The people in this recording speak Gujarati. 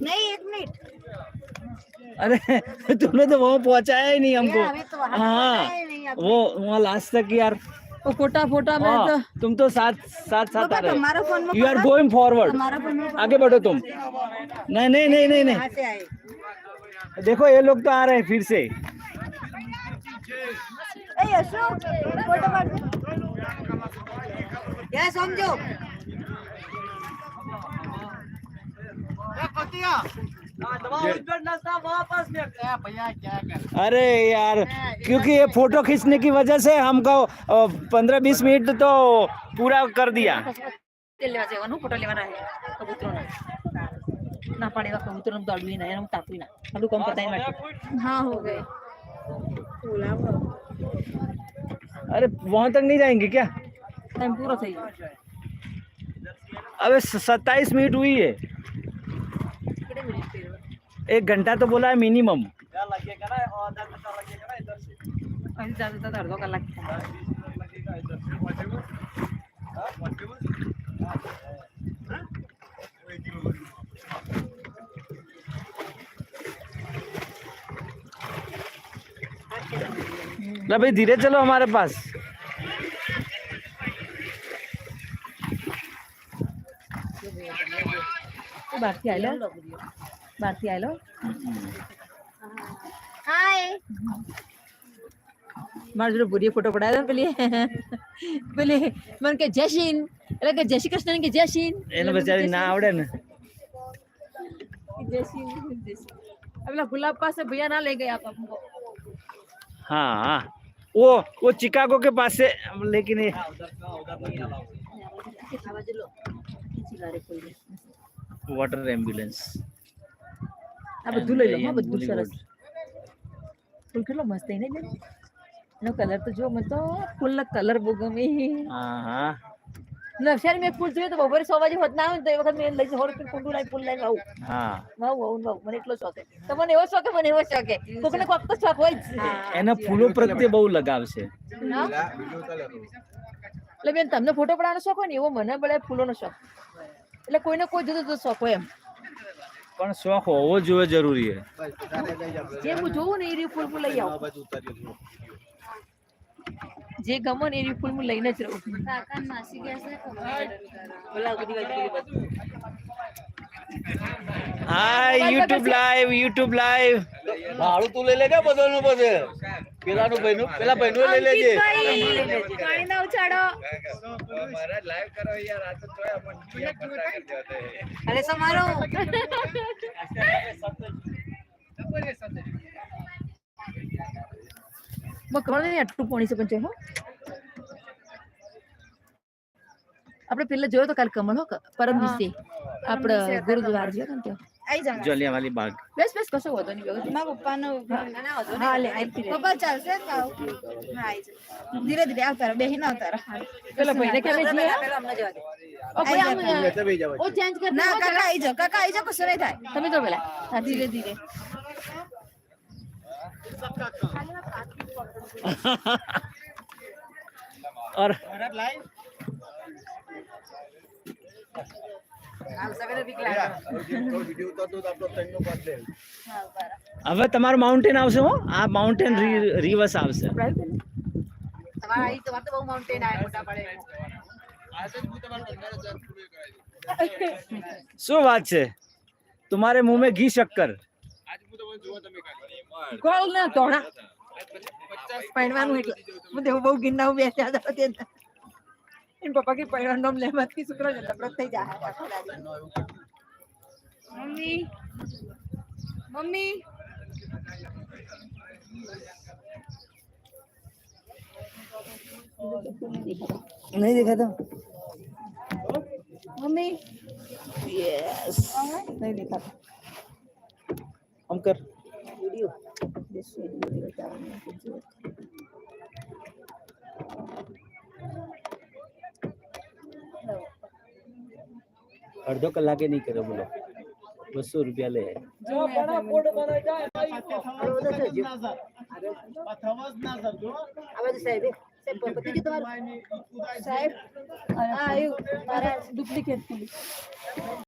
नहीं 1 मिनट। अरे तुमने तो वहाँ पहुंचाया ही नहीं हमको। तो हाँ वो वहाँ लास्ट तक यार वो फोटा मैं तो तुम तो साथ साथ आ रहे। हमारा फोन में यू आर गोइंग फॉरवर्ड, हमारा फोन में आगे बढ़ो तुम। नहीं नहीं नहीं नहीं नहीं, से आए। देखो ये लोग तो आ रहे हैं फिर से। ए अशोक फोटो काट दे। क्या समझो अरे यार क्योंकि ये फोटो खींचने की वजह से हमको 15-20 मिनट तो पूरा कर दिया। તેલ લેવા જવાનું ફોટો લેવાના છે કબૂતરોના ના પાડેવા કબૂતરોને દળવી ના એનું તાપવી ના આટલું કામ પતાઈ માટે हाँ हो गए। अरे वहां तक नहीं जाएंगे क्या? ટાઈમ પૂરો થઈ ગયો अबे 27 मिनट हुई है, 1 घंटा तो बोला है मिनिमम। અહીં જાતા તો અડધો કલાક થાય ला भाई धीरे चलो हमारे पास। બહારથી આવેલો हाय મારા જોડે ભૂરીએ ફોટો પડાવ્યો ને પેલી મને કે જય શ્રી એટલે કે જય શ્રી કૃષ્ણ કે જય શ્રી એને બચારી ના આવડે ને। જય શ્રી પેલા ગુલાબ પાસે ભૈયા ના લઈ ગયા हमको। हाँ हाँ वो चिकागो के पास से, लेकिन ये वाटर एम्बुलेंस આ બધું લઈ લો હા બધું સરસ ફૂલ કેટલો મસ્ત છે ને બેન એનો કલર તો જો મને તો ફૂલનો કલર બહુ ગમે। हाँ हाँ નવસારી મેં ફૂલ જોયું તો બપોરે 100 વાગે હોત ના આવે ને તો એ વખત મેં લઈ 100 રૂપિયા ફૂલ લાવી ફૂલ લઈને આવું हाँ વાવ મને એટલો શોખ છે તો મને એવો શોખ મને એવો શોખ છે કોકને કોક તો શોખ હોય જ એના ફૂલો પ્રત્યે બહુ લગાવ છે। એટલે બેન તમને ફોટો પડાવવાનો શોખ હોય ને એવો મને બળે ફૂલોનો શોખ એટલે કોઈને કોઈ જુદો જુદો શોખ હોય એમ પણ શોખ હોવો જોઈએ જરૂરી है। જે હું જોઉં ને એ રીતે ફૂલ લઈ આવું જે ગમો ને એ ફૂલ હું લઈને જ રહું। કાકા માસી ગયા છે બોલા બધી વાત કરી બસ હાય YouTube લાઈવ ભાડું તું લઈ લેજે બધાનું બધે પેલાનું ભાઈનું પેલા ભાઈનું લઈ લેજે પાણી ના ઉછાળો મારા લાઈવ કરો યાર આ તો તોય અમન દુનિયા પતા કરી દેતે અરે સમારો ખબર નહીં આટલું પોણી છે પણ હો આપણે પેલા જોયો તો કાલ કમલ હો પરમ દિવસે આપણે ગુરુદ્વાર જોયો ને ત્યાં આઈ જાવ જલિયાંવાલી બાગ। બેસ કશો હતો નહીં વ્યવસ્થિત મારા પપ્પાનો હા લે આવી પપ્પા ચાલશે હા આઈ જાવ ધીરે ધીરે આવતા રહો બેહી ના આવતા રહો પેલા ભાઈને કેમ છે પેલા અમને જવા દે ઓ ચેન્જ કર ના કાકા આઈ જાવ કશું નહીં થાય તમે જો પેલા હા ધીરે ધીરે और હવે તમારું માઉન્ટેન આવશે હો આ માઉન્ટેન રિવર્સ આવશે। તમારા આઈ તો બહુ માઉન્ટેન આય મોટા પડે શું વાત છે तुम्हारे मुंह में घी शक्कर કોલ ના તોડા પૈણવાનું એટલે હું દેવ બહુ ગિન્ના હું બેસ્યા હતા તે એન પપ્પા કે પૈણવાનું નામ લે મત કી શુક્ર જતા પ્રત થઈ જા મમ્મી મમ્મી नहीं देखा था મમ્મી यस નહીં દેખાતા हम कर વિડિયો अर्धो कलाके नहीं करे बोलो 200 रुपया ले સાહેબ આ આવ્યું મારા ડુપ્લિકેટ